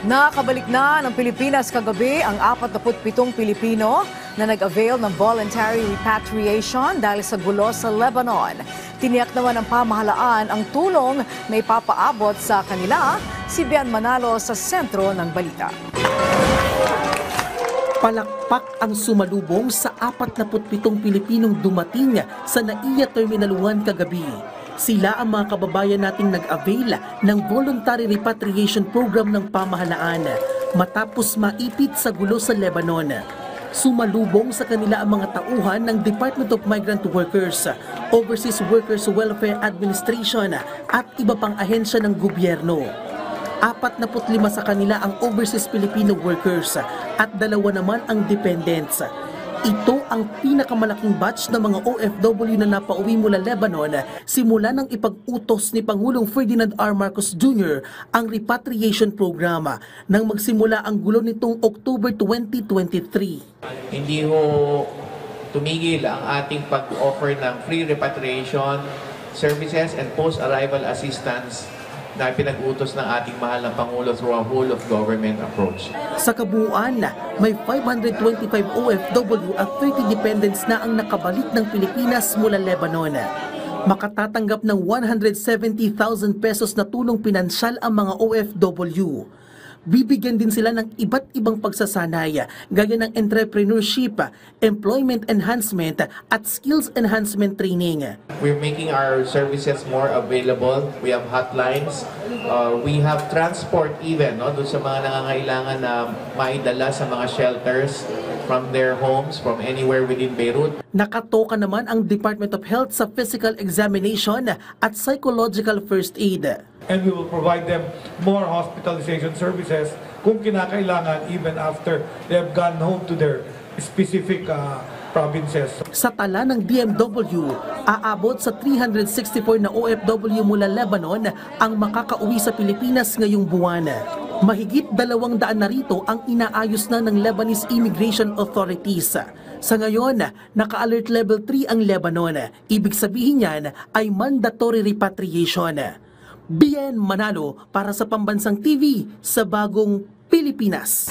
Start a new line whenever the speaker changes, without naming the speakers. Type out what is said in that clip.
Nakabalik na ng Pilipinas kagabi ang 47 Pilipino na nag-avail ng voluntary repatriation dahil sa gulo sa Lebanon. Tiniyak naman ng pamahalaan ang tulong na ipapaabot sa kanila. Si Bian Manalo sa sentro ng balita.
Palakpak ang sumalubong sa 47 Pilipinong dumating sa NAIA Terminal 1 kagabi. Sila ang mga kababayan nating nag-avail ng voluntary repatriation program ng pamahalaan matapos maipit sa gulo sa Lebanon. Sumalubong sa kanila ang mga tauhan ng Department of Migrant Workers, Overseas Workers Welfare Administration at iba pang ahensya ng gobyerno. 45 sa kanila ang overseas Filipino workers at 2 naman ang dependents. Ito ang pinakamalaking batch ng mga OFW na napauwi mula Lebanon simula ng ipag-utos ni Pangulong Ferdinand R. Marcos Jr. ang repatriation program nang magsimula ang gulo nitong October 2023.
Hindi ho tumigil ang ating pag-offer ng free repatriation services and post-arrival assistance na pinag-utos ng ating mahal na Pangulo through a whole of government approach.
Sa kabuuan, may 525 OFW at 30 dependents na ang nakabalik ng Pilipinas mula Lebanon. Makatatanggap ng 170,000 pesos na tulong pinansyal ang mga OFW. Bibigyan din sila ng iba't ibang pagsasanay gaya ng entrepreneurship, employment enhancement at skills enhancement training.
We're making our services more available. We have hotlines. We have transport even, no? Doon sa mga nangangailangan na maidala sa mga shelters from their homes, from anywhere within Beirut.
Nakatoka naman ang Department of Health sa physical examination at psychological first aid.
And we will provide them more hospitalization services kung kinakailangan even after they have gone home to their specific provinces.
Sa tala ng DMW, aabot sa 364 na OFW mula Lebanon ang makakauwi sa Pilipinas ngayong buwan. Mahigit 200 na rito ang inaayos na ng Lebanese Immigration Authorities. Sa ngayon, naka-alert level 3 ang Lebanon. Ibig sabihin niyan ay mandatory repatriation. Bian Manalo para sa Pambansang TV sa Bagong Pilipinas.